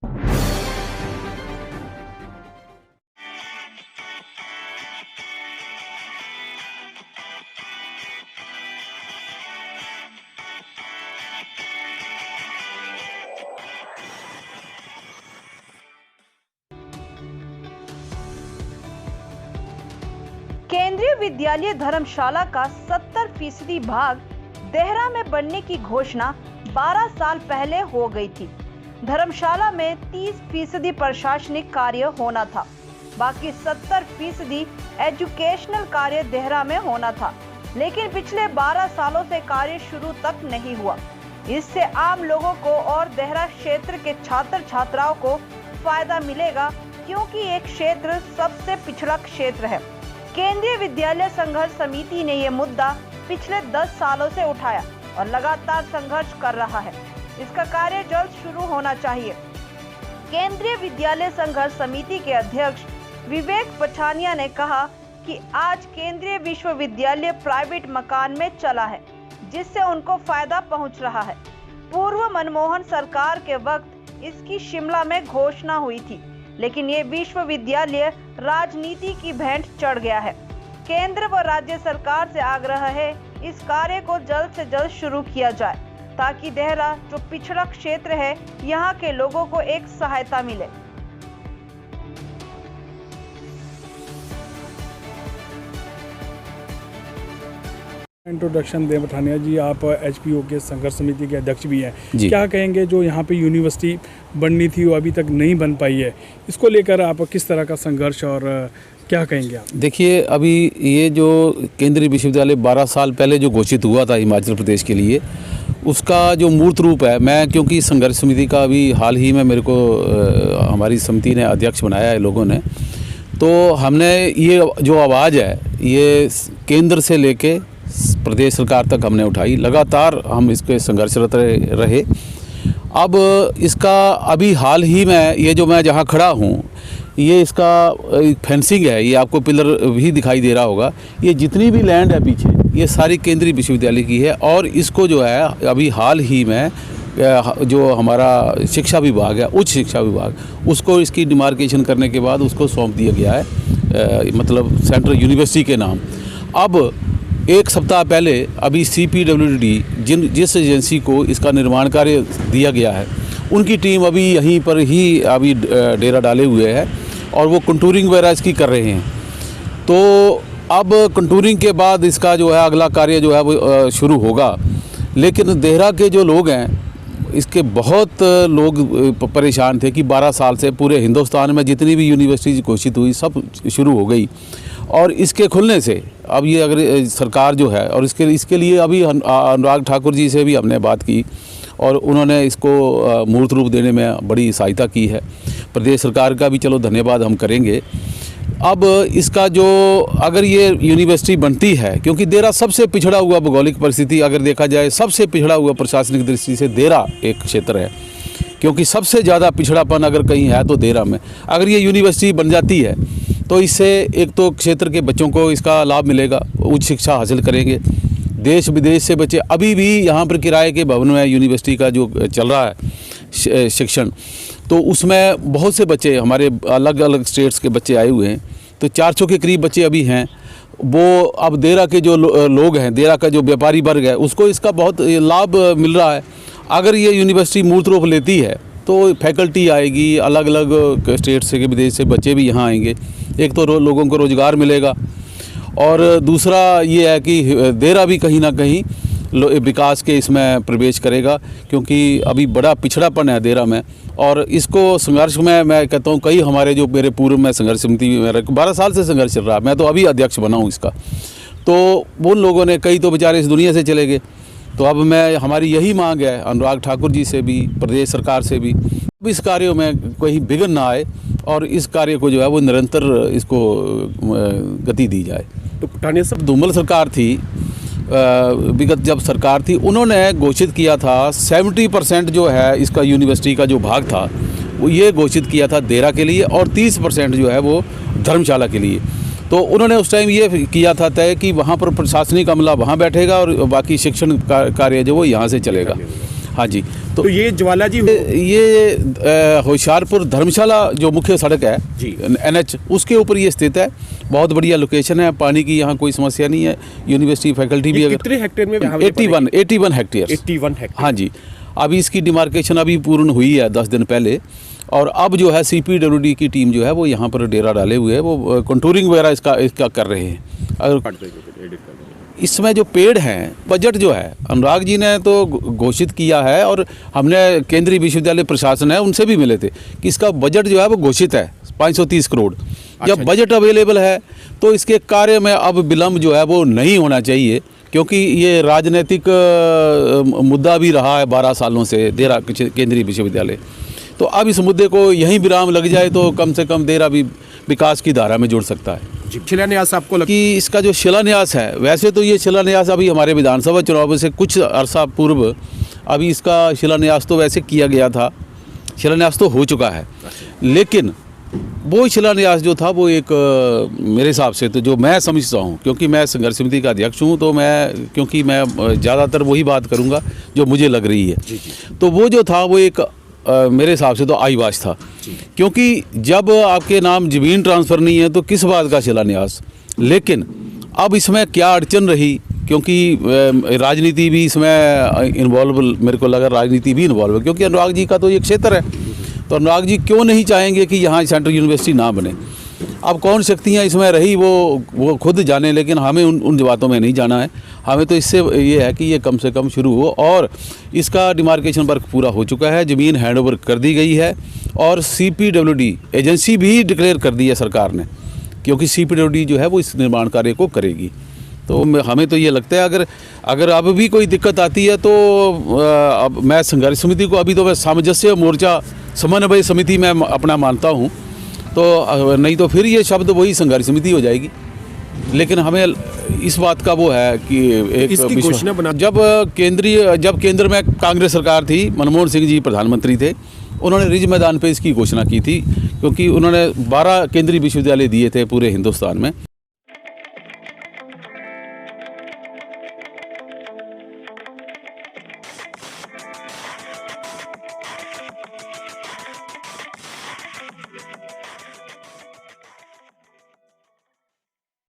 केंद्रीय विद्यालय धर्मशाला का 70% भाग देहरा में बनने की घोषणा 12 साल पहले हो गई थी। धर्मशाला में 30% प्रशासनिक कार्य होना था, बाकी 70% एजुकेशनल कार्य देहरा में होना था, लेकिन पिछले 12 सालों से कार्य शुरू तक नहीं हुआ। इससे आम लोगों को और देहरा क्षेत्र के छात्र छात्राओं को फायदा मिलेगा, क्योंकि एक क्षेत्र सबसे पिछड़ा क्षेत्र है। केंद्रीय विद्यालय संघर्ष समिति ने ये मुद्दा पिछले 10 सालों से उठाया और लगातार संघर्ष कर रहा है। इसका कार्य जल्द शुरू होना चाहिए। केंद्रीय विद्यालय संघर्ष समिति के अध्यक्ष विवेक पठानिया ने कहा कि आज केंद्रीय विश्वविद्यालय प्राइवेट मकान में चला है, जिससे उनको फायदा पहुंच रहा है। पूर्व मनमोहन सरकार के वक्त इसकी शिमला में घोषणा हुई थी, लेकिन ये विश्वविद्यालय राजनीति की भेंट चढ़ गया है। केंद्र व राज्य सरकार से आग्रह है इस कार्य को जल्द से जल्द शुरू किया जाए, ताकि देहरा जो पिछड़ा क्षेत्र है, यहाँ के लोगों को एक सहायता मिले। इंट्रोडक्शन दें पठानिया जी, आप एचपीओ के संघर्ष समिति के अध्यक्ष भी हैं। क्या कहेंगे, जो यहाँ पे यूनिवर्सिटी बननी थी वो अभी तक नहीं बन पाई है, इसको लेकर आप किस तरह का संघर्ष और क्या कहेंगे आप? देखिए, अभी ये जो केंद्रीय विश्वविद्यालय 12 साल पहले जो घोषित हुआ था हिमाचल प्रदेश के लिए, उसका जो मूर्त रूप है, मैं क्योंकि संघर्ष समिति का अभी हाल ही में मेरे को हमारी समिति ने अध्यक्ष बनाया है लोगों ने, तो हमने ये जो आवाज़ है ये केंद्र से लेके प्रदेश सरकार तक हमने उठाई। लगातार हम इसके संघर्षरत रहे। अब इसका अभी हाल ही में ये जो मैं जहाँ खड़ा हूँ, ये इसका फेंसिंग है, ये आपको पिलर भी दिखाई दे रहा होगा। ये जितनी भी लैंड है पीछे, ये सारी केंद्रीय विश्वविद्यालय की है। और इसको जो है अभी हाल ही में जो हमारा शिक्षा विभाग है, उच्च शिक्षा विभाग, उसको इसकी डिमार्केशन करने के बाद उसको सौंप दिया गया है, मतलब सेंट्रल यूनिवर्सिटी के नाम। अब एक सप्ताह पहले अभी CPWD जिस एजेंसी को इसका निर्माण कार्य दिया गया है, उनकी टीम अभी यहीं पर ही अभी डेरा डाले हुए है और वो कंटूरिंग वगैरह इसकी कर रहे हैं। तो अब कंटूरिंग के बाद इसका जो है अगला कार्य जो है वो शुरू होगा। लेकिन देहरा के जो लोग हैं, इसके बहुत लोग परेशान थे कि 12 साल से पूरे हिंदुस्तान में जितनी भी यूनिवर्सिटी घोषित हुई सब शुरू हो गई, और इसके खुलने से अब ये अगर सरकार जो है, और इसके लिए अभी अनुराग ठाकुर जी से भी हमने बात की और उन्होंने इसको मूर्त रूप देने में बड़ी सहायता की है। प्रदेश सरकार का भी चलो धन्यवाद हम करेंगे। अब इसका जो अगर ये यूनिवर्सिटी बनती है, क्योंकि देहरा सबसे पिछड़ा हुआ भौगोलिक परिस्थिति अगर देखा जाए, सबसे पिछड़ा हुआ प्रशासनिक दृष्टि से देहरा एक क्षेत्र है, क्योंकि सबसे ज़्यादा पिछड़ापन अगर कहीं है तो देहरा में। अगर ये यूनिवर्सिटी बन जाती है तो इससे एक तो क्षेत्र के बच्चों को इसका लाभ मिलेगा, उच्च शिक्षा हासिल करेंगे। देश विदेश से बच्चे, अभी भी यहाँ पर किराए के भवन में यूनिवर्सिटी का जो चल रहा है शिक्षण, तो उसमें बहुत से बच्चे हमारे अलग अलग स्टेट्स के बच्चे आए हुए हैं। तो 400 के करीब बच्चे अभी हैं। वो अब देहरा के जो लोग हैं, देहरा का जो व्यापारी वर्ग है, उसको इसका बहुत लाभ मिल रहा है। अगर ये यूनिवर्सिटी मूर्त रूप लेती है तो फैकल्टी आएगी, अलग अलग स्टेट से विदेश से बच्चे भी यहाँ आएंगे। एक तो लोगों को रोज़गार मिलेगा, और दूसरा ये है कि देहरा भी कहीं ना कहीं विकास के इसमें प्रवेश करेगा, क्योंकि अभी बड़ा पिछड़ापन है देहरा में। और इसको संघर्ष में मैं कहता हूँ, कई हमारे जो मेरे पूर्व में संघर्ष समिति में 12 साल से संघर्ष चल रहा है, मैं तो अभी अध्यक्ष बना हूँ इसका। तो उन लोगों ने, कई तो बेचारे इस दुनिया से चले गए। तो अब हमारी यही मांग है अनुराग ठाकुर जी से भी, प्रदेश सरकार से भी, इस कार्यों में कोई विघ्न ना आए और इस कार्य को जो है वो निरंतर इसको गति दी जाए। तो पठानिया साहब, धूमल सरकार थी, विगत जब सरकार थी, उन्होंने घोषित किया था 70% जो है इसका यूनिवर्सिटी का जो भाग था वो ये घोषित किया था देहरा के लिए, और 30% जो है वो धर्मशाला के लिए। तो उन्होंने उस टाइम ये किया था तय कि वहाँ पर प्रशासनिक अमला वहाँ बैठेगा और बाकी शिक्षण कार्य जो वो यहाँ से चलेगा। हाँ जी। तो ये ज्वाला जी ये होशियारपुर धर्मशाला जो मुख्य सड़क है जी, NH, उसके ऊपर ये स्थित है। बहुत बढ़िया लोकेशन है, पानी की यहाँ कोई समस्या नहीं है। यूनिवर्सिटी फैकल्टी भी कितने हेक्टेयर में 81 हेक्टेयर। 81 हेक्टेयर। हाँ जी। अभी इसकी डिमार्केशन अभी पूर्ण हुई है 10 दिन पहले, और अब जो है CPWD की टीम जो है वो यहाँ पर डेरा डाले हुए है, वो कंटूरिंग वगैरह इसका कर रहे हैं। और इसमें जो पेड़ हैं, बजट जो है अनुराग जी ने तो घोषित किया है, और हमने केंद्रीय विश्वविद्यालय प्रशासन है उनसे भी मिले थे कि इसका बजट जो है वो घोषित है 530 करोड़। जब बजट अवेलेबल है तो इसके कार्य में अब विलम्ब जो है वो नहीं होना चाहिए, क्योंकि ये राजनीतिक मुद्दा भी रहा है 12 सालों से देरा केंद्रीय विश्वविद्यालय। तो अब इस मुद्दे को यहीं विराम लग जाए तो कम से कम देरा भी विकास की धारा में जुड़ सकता है। शिलान्यास आपको कि इसका जो शिलान्यास है, वैसे तो ये शिलान्यास अभी हमारे विधानसभा चुनाव से कुछ अरसा पूर्व अभी इसका शिलान्यास तो वैसे किया गया था, शिलान्यास तो हो चुका है, लेकिन वो शिलान्यास जो था वो एक मेरे हिसाब से तो जो मैं समझता हूँ, क्योंकि मैं संघर्ष समिति का अध्यक्ष हूँ, तो क्योंकि मैं ज़्यादातर वही बात करूँगा जो मुझे लग रही है। तो वो जो था वो एक मेरे हिसाब से तो आईवाश था, क्योंकि जब आपके नाम ज़मीन ट्रांसफ़र नहीं है तो किस बात का शिलान्यास। लेकिन अब इसमें क्या अड़चन रही, क्योंकि राजनीति भी इसमें इन्वॉल्व, मेरे को लगा राजनीति भी इन्वॉल्व है, क्योंकि अनुराग जी का तो एक क्षेत्र है, तो अनुराग जी क्यों नहीं चाहेंगे कि यहाँ सेंट्रल यूनिवर्सिटी ना बने। अब कौन शक्तियाँ इसमें रही वो खुद जाने, लेकिन हमें उन बातों में नहीं जाना है। हमें तो इससे ये है कि ये कम से कम शुरू हो, और इसका डिमार्केशन वर्क पूरा हो चुका है, ज़मीन हैंडओवर कर दी गई है, और CPWD एजेंसी भी डिक्लेयर कर दी है सरकार ने, क्योंकि CPWD जो है वो इस निर्माण कार्य को करेगी। तो हमें तो ये लगता है अगर अब भी कोई दिक्कत आती है तो अब मैं संघर्ष समिति को, अभी तो मैं सामंजस्य मोर्चा समन्वय समिति में अपना मानता हूँ, तो नहीं तो फिर ये शब्द वही संघर्ष समिति हो जाएगी। लेकिन हमें इस बात का वो है कि एक घोषणा बना, जब केंद्र में कांग्रेस सरकार थी, मनमोहन सिंह जी प्रधानमंत्री थे, उन्होंने रिज मैदान पे इसकी घोषणा की थी, क्योंकि उन्होंने 12 केंद्रीय विश्वविद्यालय दिए थे पूरे हिंदुस्तान में।